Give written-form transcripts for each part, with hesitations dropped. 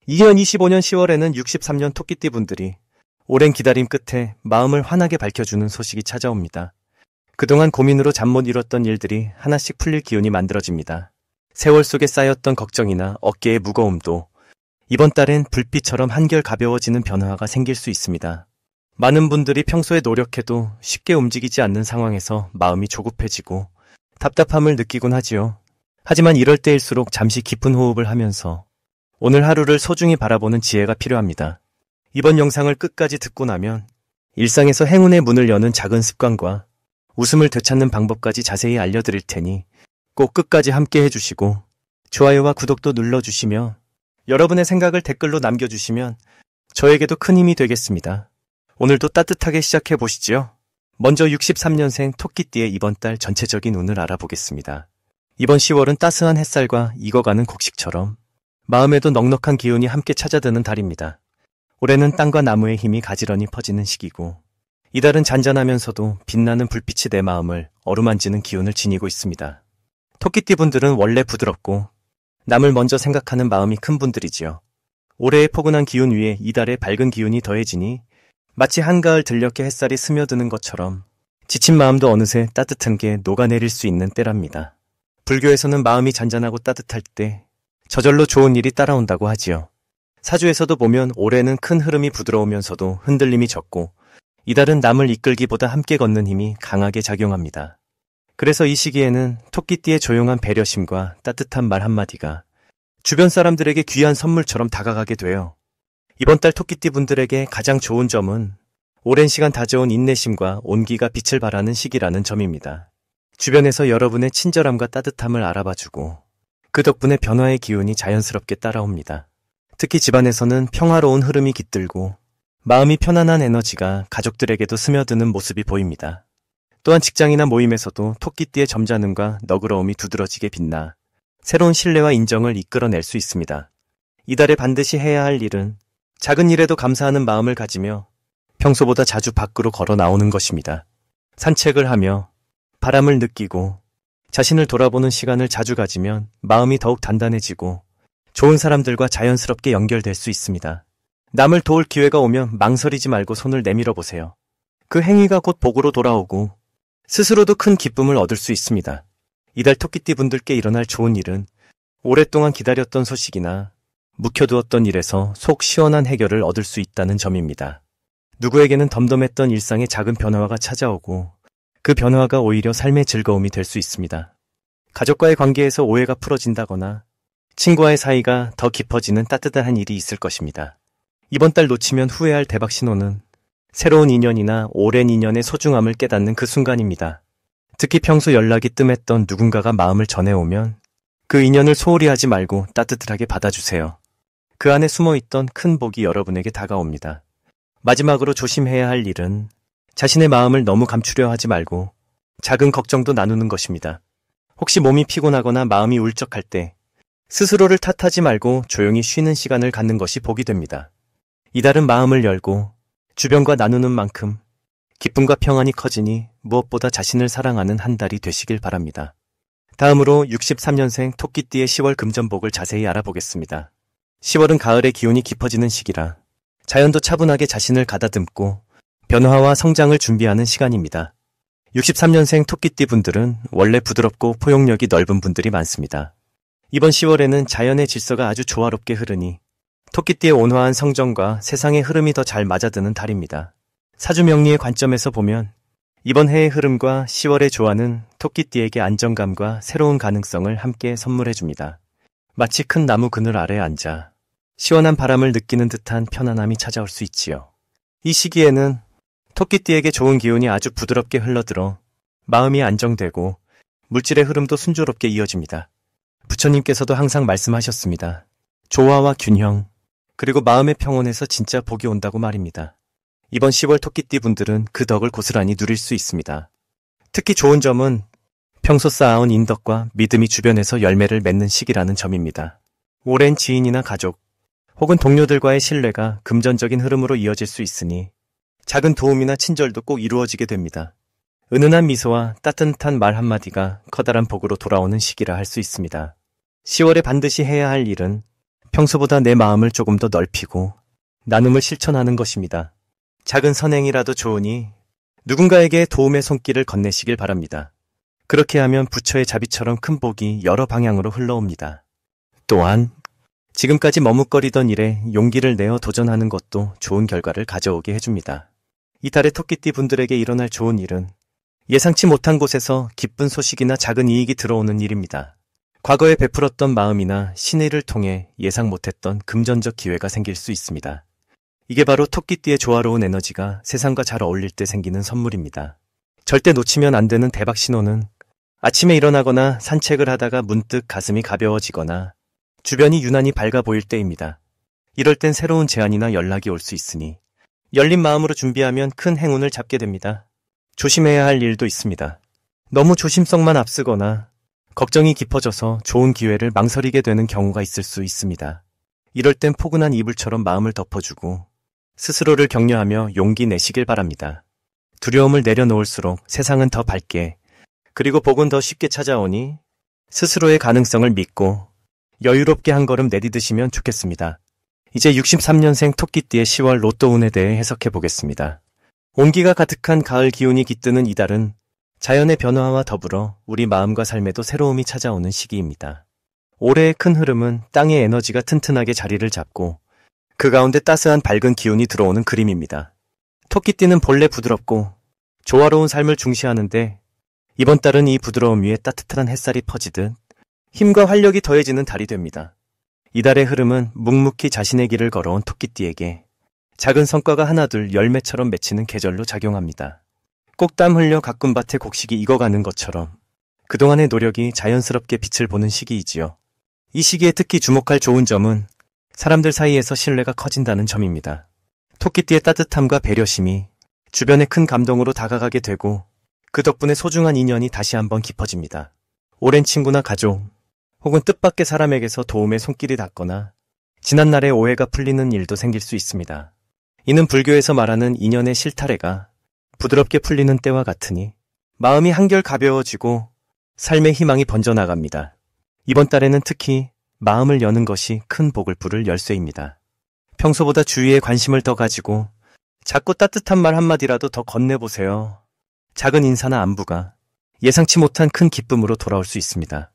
2025년 10월에는 63년 토끼띠 분들이 오랜 기다림 끝에 마음을 환하게 밝혀주는 소식이 찾아옵니다. 그동안 고민으로 잠 못 이뤘던 일들이 하나씩 풀릴 기운이 만들어집니다. 세월 속에 쌓였던 걱정이나 어깨의 무거움도 이번 달엔 불빛처럼 한결 가벼워지는 변화가 생길 수 있습니다. 많은 분들이 평소에 노력해도 쉽게 움직이지 않는 상황에서 마음이 조급해지고 답답함을 느끼곤 하지요. 하지만 이럴 때일수록 잠시 깊은 호흡을 하면서 오늘 하루를 소중히 바라보는 지혜가 필요합니다. 이번 영상을 끝까지 듣고 나면 일상에서 행운의 문을 여는 작은 습관과 웃음을 되찾는 방법까지 자세히 알려드릴 테니 꼭 끝까지 함께 해주시고 좋아요와 구독도 눌러주시며 여러분의 생각을 댓글로 남겨주시면 저에게도 큰 힘이 되겠습니다. 오늘도 따뜻하게 시작해 보시죠. 먼저 63년생 토끼띠의 이번 달 전체적인 운을 알아보겠습니다. 이번 10월은 따스한 햇살과 익어가는 곡식처럼 마음에도 넉넉한 기운이 함께 찾아드는 달입니다. 올해는 땅과 나무의 힘이 가지런히 퍼지는 시기고 이달은 잔잔하면서도 빛나는 불빛이 내 마음을 어루만지는 기운을 지니고 있습니다. 토끼띠 분들은 원래 부드럽고 남을 먼저 생각하는 마음이 큰 분들이지요. 올해의 포근한 기운 위에 이달의 밝은 기운이 더해지니 마치 한가을 들녘에 햇살이 스며드는 것처럼 지친 마음도 어느새 따뜻한 게 녹아내릴 수 있는 때랍니다. 불교에서는 마음이 잔잔하고 따뜻할 때 저절로 좋은 일이 따라온다고 하지요. 사주에서도 보면 올해는 큰 흐름이 부드러우면서도 흔들림이 적고 이달은 남을 이끌기보다 함께 걷는 힘이 강하게 작용합니다. 그래서 이 시기에는 토끼띠의 조용한 배려심과 따뜻한 말 한마디가 주변 사람들에게 귀한 선물처럼 다가가게 돼요. 이번 달 토끼띠 분들에게 가장 좋은 점은 오랜 시간 다져온 인내심과 온기가 빛을 발하는 시기라는 점입니다. 주변에서 여러분의 친절함과 따뜻함을 알아봐주고 그 덕분에 변화의 기운이 자연스럽게 따라옵니다. 특히 집안에서는 평화로운 흐름이 깃들고 마음이 편안한 에너지가 가족들에게도 스며드는 모습이 보입니다. 또한 직장이나 모임에서도 토끼띠의 점잖음과 너그러움이 두드러지게 빛나 새로운 신뢰와 인정을 이끌어낼 수 있습니다. 이달에 반드시 해야 할 일은 작은 일에도 감사하는 마음을 가지며 평소보다 자주 밖으로 걸어 나오는 것입니다. 산책을 하며 바람을 느끼고 자신을 돌아보는 시간을 자주 가지면 마음이 더욱 단단해지고 좋은 사람들과 자연스럽게 연결될 수 있습니다. 남을 도울 기회가 오면 망설이지 말고 손을 내밀어 보세요. 그 행위가 곧 복으로 돌아오고 스스로도 큰 기쁨을 얻을 수 있습니다. 이달 토끼띠 분들께 일어날 좋은 일은 오랫동안 기다렸던 소식이나 묵혀두었던 일에서 속 시원한 해결을 얻을 수 있다는 점입니다. 누구에게는 덤덤했던 일상의 작은 변화가 찾아오고 그 변화가 오히려 삶의 즐거움이 될 수 있습니다. 가족과의 관계에서 오해가 풀어진다거나 친구와의 사이가 더 깊어지는 따뜻한 일이 있을 것입니다. 이번 달 놓치면 후회할 대박 신호는 새로운 인연이나 오랜 인연의 소중함을 깨닫는 그 순간입니다. 특히 평소 연락이 뜸했던 누군가가 마음을 전해오면 그 인연을 소홀히 하지 말고 따뜻하게 받아주세요. 그 안에 숨어있던 큰 복이 여러분에게 다가옵니다. 마지막으로 조심해야 할 일은 자신의 마음을 너무 감추려 하지 말고 작은 걱정도 나누는 것입니다. 혹시 몸이 피곤하거나 마음이 울적할 때 스스로를 탓하지 말고 조용히 쉬는 시간을 갖는 것이 복이 됩니다. 이달은 마음을 열고 주변과 나누는 만큼 기쁨과 평안이 커지니 무엇보다 자신을 사랑하는 한 달이 되시길 바랍니다. 다음으로 63년생 토끼띠의 10월 금전복을 자세히 알아보겠습니다. 10월은 가을의 기운이 깊어지는 시기라 자연도 차분하게 자신을 가다듬고 변화와 성장을 준비하는 시간입니다. 63년생 토끼띠 분들은 원래 부드럽고 포용력이 넓은 분들이 많습니다. 이번 10월에는 자연의 질서가 아주 조화롭게 흐르니 토끼띠의 온화한 성정과 세상의 흐름이 더 잘 맞아드는 달입니다. 사주명리의 관점에서 보면 이번 해의 흐름과 10월의 조화는 토끼띠에게 안정감과 새로운 가능성을 함께 선물해줍니다. 마치 큰 나무 그늘 아래 앉아 시원한 바람을 느끼는 듯한 편안함이 찾아올 수 있지요. 이 시기에는 토끼띠에게 좋은 기운이 아주 부드럽게 흘러들어 마음이 안정되고 물질의 흐름도 순조롭게 이어집니다. 부처님께서도 항상 말씀하셨습니다. 조화와 균형, 그리고 마음의 평온에서 진짜 복이 온다고 말입니다. 이번 10월 토끼띠 분들은 그 덕을 고스란히 누릴 수 있습니다. 특히 좋은 점은 평소 쌓아온 인덕과 믿음이 주변에서 열매를 맺는 시기라는 점입니다. 오랜 지인이나 가족, 혹은 동료들과의 신뢰가 금전적인 흐름으로 이어질 수 있으니 작은 도움이나 친절도 꼭 이루어지게 됩니다. 은은한 미소와 따뜻한 말 한마디가 커다란 복으로 돌아오는 시기라 할 수 있습니다. 10월에 반드시 해야 할 일은 평소보다 내 마음을 조금 더 넓히고 나눔을 실천하는 것입니다. 작은 선행이라도 좋으니 누군가에게 도움의 손길을 건네시길 바랍니다. 그렇게 하면 부처의 자비처럼 큰 복이 여러 방향으로 흘러옵니다. 또한 지금까지 머뭇거리던 일에 용기를 내어 도전하는 것도 좋은 결과를 가져오게 해줍니다. 이달의 토끼띠 분들에게 일어날 좋은 일은 예상치 못한 곳에서 기쁜 소식이나 작은 이익이 들어오는 일입니다. 과거에 베풀었던 마음이나 신의를 통해 예상 못했던 금전적 기회가 생길 수 있습니다. 이게 바로 토끼띠의 조화로운 에너지가 세상과 잘 어울릴 때 생기는 선물입니다. 절대 놓치면 안 되는 대박 신호는 아침에 일어나거나 산책을 하다가 문득 가슴이 가벼워지거나 주변이 유난히 밝아 보일 때입니다. 이럴 땐 새로운 제안이나 연락이 올 수 있으니 열린 마음으로 준비하면 큰 행운을 잡게 됩니다. 조심해야 할 일도 있습니다. 너무 조심성만 앞서거나 걱정이 깊어져서 좋은 기회를 망설이게 되는 경우가 있을 수 있습니다. 이럴 땐 포근한 이불처럼 마음을 덮어주고 스스로를 격려하며 용기 내시길 바랍니다. 두려움을 내려놓을수록 세상은 더 밝게 그리고 복은 더 쉽게 찾아오니 스스로의 가능성을 믿고 여유롭게 한 걸음 내디드시면 좋겠습니다. 이제 63년생 토끼띠의 10월 로또운에 대해 해석해 보겠습니다. 온기가 가득한 가을 기운이 깃드는 이달은 자연의 변화와 더불어 우리 마음과 삶에도 새로움이 찾아오는 시기입니다. 올해의 큰 흐름은 땅의 에너지가 튼튼하게 자리를 잡고 그 가운데 따스한 밝은 기운이 들어오는 그림입니다. 토끼띠는 본래 부드럽고 조화로운 삶을 중시하는데 이번 달은 이 부드러움 위에 따뜻한 햇살이 퍼지듯 힘과 활력이 더해지는 달이 됩니다. 이달의 흐름은 묵묵히 자신의 길을 걸어온 토끼띠에게 작은 성과가 하나둘 열매처럼 맺히는 계절로 작용합니다. 꼭 땀 흘려 가꾼 밭에 곡식이 익어가는 것처럼 그동안의 노력이 자연스럽게 빛을 보는 시기이지요. 이 시기에 특히 주목할 좋은 점은 사람들 사이에서 신뢰가 커진다는 점입니다. 토끼띠의 따뜻함과 배려심이 주변에 큰 감동으로 다가가게 되고 그 덕분에 소중한 인연이 다시 한번 깊어집니다. 오랜 친구나 가족 혹은 뜻밖의 사람에게서 도움의 손길이 닿거나 지난날의 오해가 풀리는 일도 생길 수 있습니다. 이는 불교에서 말하는 인연의 실타래가 부드럽게 풀리는 때와 같으니 마음이 한결 가벼워지고 삶의 희망이 번져나갑니다. 이번 달에는 특히 마음을 여는 것이 큰 복을 부를 열쇠입니다. 평소보다 주위에 관심을 더 가지고 작고 따뜻한 말 한마디라도 더 건네보세요. 작은 인사나 안부가 예상치 못한 큰 기쁨으로 돌아올 수 있습니다.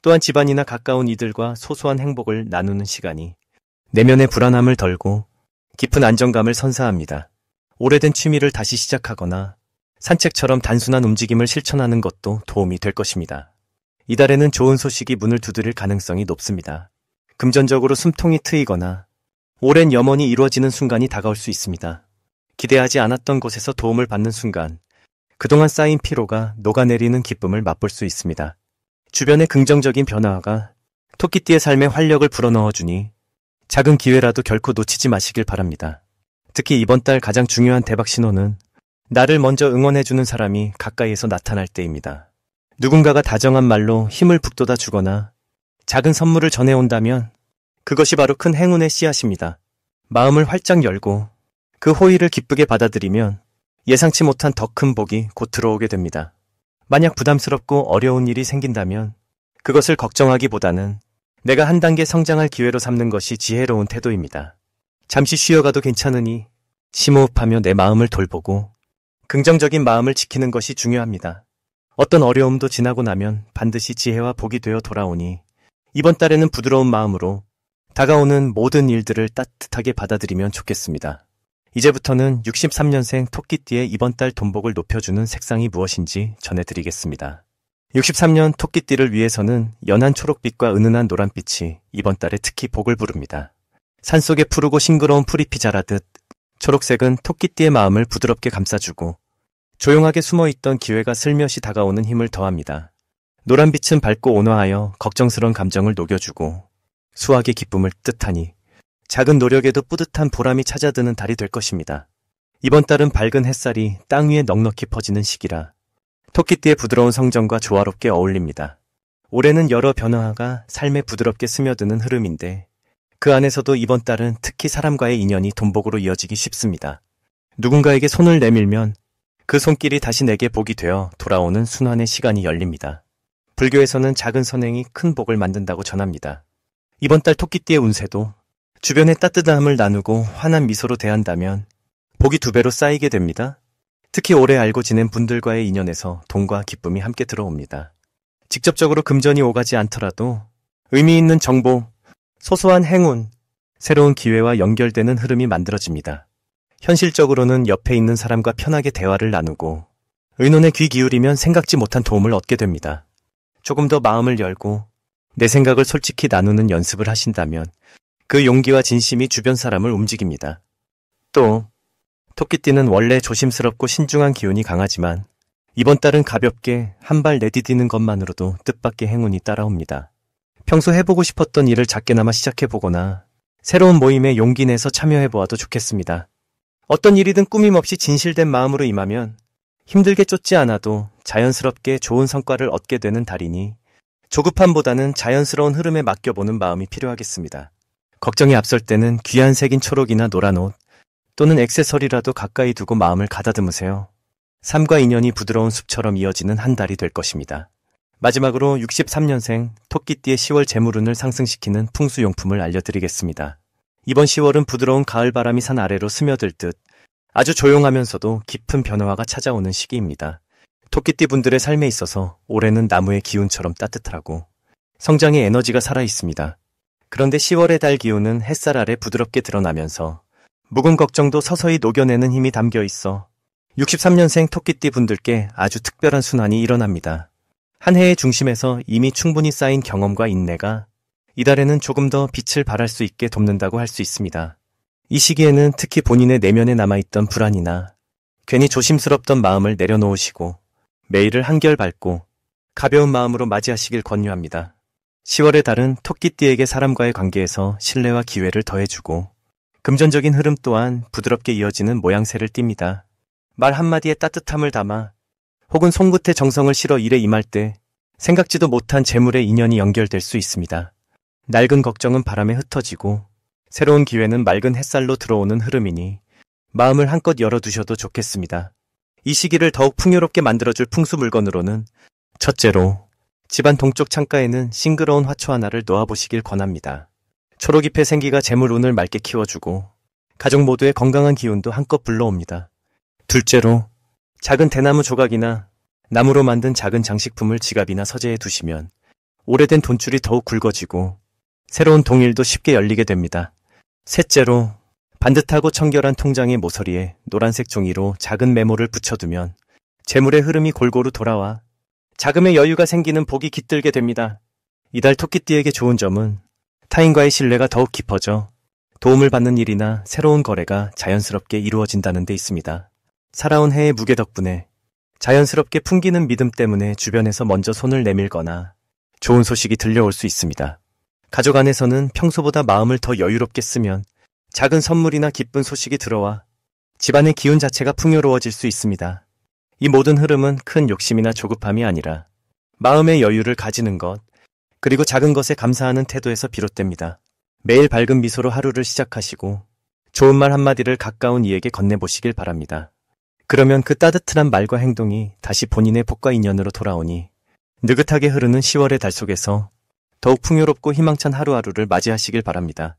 또한 집안이나 가까운 이들과 소소한 행복을 나누는 시간이 내면의 불안함을 덜고 깊은 안정감을 선사합니다. 오래된 취미를 다시 시작하거나 산책처럼 단순한 움직임을 실천하는 것도 도움이 될 것입니다. 이달에는 좋은 소식이 문을 두드릴 가능성이 높습니다. 금전적으로 숨통이 트이거나 오랜 염원이 이루어지는 순간이 다가올 수 있습니다. 기대하지 않았던 곳에서 도움을 받는 순간 그동안 쌓인 피로가 녹아내리는 기쁨을 맛볼 수 있습니다. 주변의 긍정적인 변화가 토끼띠의 삶에 활력을 불어넣어주니 작은 기회라도 결코 놓치지 마시길 바랍니다. 특히 이번 달 가장 중요한 대박 신호는 나를 먼저 응원해주는 사람이 가까이에서 나타날 때입니다. 누군가가 다정한 말로 힘을 북돋아 주거나 작은 선물을 전해온다면 그것이 바로 큰 행운의 씨앗입니다. 마음을 활짝 열고 그 호의를 기쁘게 받아들이면 예상치 못한 더 큰 복이 곧 들어오게 됩니다. 만약 부담스럽고 어려운 일이 생긴다면 그것을 걱정하기보다는 내가 한 단계 성장할 기회로 삼는 것이 지혜로운 태도입니다. 잠시 쉬어가도 괜찮으니 심호흡하며 내 마음을 돌보고 긍정적인 마음을 지키는 것이 중요합니다. 어떤 어려움도 지나고 나면 반드시 지혜와 복이 되어 돌아오니 이번 달에는 부드러운 마음으로 다가오는 모든 일들을 따뜻하게 받아들이면 좋겠습니다. 이제부터는 63년생 토끼띠의 이번 달 돈복을 높여주는 색상이 무엇인지 전해드리겠습니다. 63년 토끼띠를 위해서는 연한 초록빛과 은은한 노란빛이 이번 달에 특히 복을 부릅니다. 산속에 푸르고 싱그러운 풀잎이 자라듯 초록색은 토끼띠의 마음을 부드럽게 감싸주고 조용하게 숨어있던 기회가 슬며시 다가오는 힘을 더합니다. 노란빛은 밝고 온화하여 걱정스러운 감정을 녹여주고 수확의 기쁨을 뜻하니 작은 노력에도 뿌듯한 보람이 찾아드는 달이 될 것입니다. 이번 달은 밝은 햇살이 땅 위에 넉넉히 퍼지는 시기라 토끼띠의 부드러운 성정과 조화롭게 어울립니다. 올해는 여러 변화가 삶에 부드럽게 스며드는 흐름인데 그 안에서도 이번 달은 특히 사람과의 인연이 돈복으로 이어지기 쉽습니다. 누군가에게 손을 내밀면 그 손길이 다시 내게 복이 되어 돌아오는 순환의 시간이 열립니다. 불교에서는 작은 선행이 큰 복을 만든다고 전합니다. 이번 달 토끼띠의 운세도 주변의 따뜻함을 나누고 환한 미소로 대한다면 복이 2배로 쌓이게 됩니다. 특히 오래 알고 지낸 분들과의 인연에서 돈과 기쁨이 함께 들어옵니다. 직접적으로 금전이 오가지 않더라도 의미 있는 정보, 소소한 행운, 새로운 기회와 연결되는 흐름이 만들어집니다. 현실적으로는 옆에 있는 사람과 편하게 대화를 나누고 의논에 귀 기울이면 생각지 못한 도움을 얻게 됩니다. 조금 더 마음을 열고 내 생각을 솔직히 나누는 연습을 하신다면 그 용기와 진심이 주변 사람을 움직입니다. 또 토끼띠는 원래 조심스럽고 신중한 기운이 강하지만 이번 달은 가볍게 한 발 내디디는 것만으로도 뜻밖의 행운이 따라옵니다. 평소 해보고 싶었던 일을 작게나마 시작해보거나 새로운 모임에 용기 내서 참여해보아도 좋겠습니다. 어떤 일이든 꾸밈없이 진실된 마음으로 임하면 힘들게 쫓지 않아도 자연스럽게 좋은 성과를 얻게 되는 달이니 조급함보다는 자연스러운 흐름에 맡겨보는 마음이 필요하겠습니다. 걱정이 앞설 때는 귀한 색인 초록이나 노란 옷 또는 액세서리라도 가까이 두고 마음을 가다듬으세요. 삶과 인연이 부드러운 숲처럼 이어지는 한 달이 될 것입니다. 마지막으로 63년생 토끼띠의 10월 재물운을 상승시키는 풍수용품을 알려드리겠습니다. 이번 10월은 부드러운 가을바람이 산 아래로 스며들 듯 아주 조용하면서도 깊은 변화가 찾아오는 시기입니다. 토끼띠 분들의 삶에 있어서 올해는 나무의 기운처럼 따뜻하고 성장의 에너지가 살아있습니다. 그런데 10월의 달 기운은 햇살 아래 부드럽게 드러나면서 묵은 걱정도 서서히 녹여내는 힘이 담겨 있어 63년생 토끼띠 분들께 아주 특별한 순환이 일어납니다. 한 해의 중심에서 이미 충분히 쌓인 경험과 인내가 이달에는 조금 더 빛을 발할 수 있게 돕는다고 할 수 있습니다. 이 시기에는 특히 본인의 내면에 남아있던 불안이나 괜히 조심스럽던 마음을 내려놓으시고 매일을 한결 밝고 가벼운 마음으로 맞이하시길 권유합니다. 10월의 달은 토끼띠에게 사람과의 관계에서 신뢰와 기회를 더해주고 금전적인 흐름 또한 부드럽게 이어지는 모양새를 띱니다. 말 한마디에 따뜻함을 담아 혹은 손끝에 정성을 실어 일에 임할 때 생각지도 못한 재물의 인연이 연결될 수 있습니다. 낡은 걱정은 바람에 흩어지고 새로운 기회는 맑은 햇살로 들어오는 흐름이니 마음을 한껏 열어두셔도 좋겠습니다. 이 시기를 더욱 풍요롭게 만들어줄 풍수 물건으로는 첫째로 집안 동쪽 창가에는 싱그러운 화초 하나를 놓아보시길 권합니다. 초록잎의 생기가 재물운을 맑게 키워주고 가족 모두의 건강한 기운도 한껏 불러옵니다. 둘째로 작은 대나무 조각이나 나무로 만든 작은 장식품을 지갑이나 서재에 두시면 오래된 돈줄이 더욱 굵어지고 새로운 동일도 쉽게 열리게 됩니다. 셋째로 반듯하고 청결한 통장의 모서리에 노란색 종이로 작은 메모를 붙여두면 재물의 흐름이 골고루 돌아와 자금의 여유가 생기는 복이 깃들게 됩니다. 이달 토끼띠에게 좋은 점은 타인과의 신뢰가 더욱 깊어져 도움을 받는 일이나 새로운 거래가 자연스럽게 이루어진다는 데 있습니다. 살아온 해의 무게 덕분에 자연스럽게 풍기는 믿음 때문에 주변에서 먼저 손을 내밀거나 좋은 소식이 들려올 수 있습니다. 가족 안에서는 평소보다 마음을 더 여유롭게 쓰면 작은 선물이나 기쁜 소식이 들어와 집안의 기운 자체가 풍요로워질 수 있습니다. 이 모든 흐름은 큰 욕심이나 조급함이 아니라 마음의 여유를 가지는 것, 그리고 작은 것에 감사하는 태도에서 비롯됩니다. 매일 밝은 미소로 하루를 시작하시고 좋은 말 한마디를 가까운 이에게 건네보시길 바랍니다. 그러면 그 따뜻한 말과 행동이 다시 본인의 복과 인연으로 돌아오니 느긋하게 흐르는 10월의 달 속에서 더욱 풍요롭고 희망찬 하루하루를 맞이하시길 바랍니다.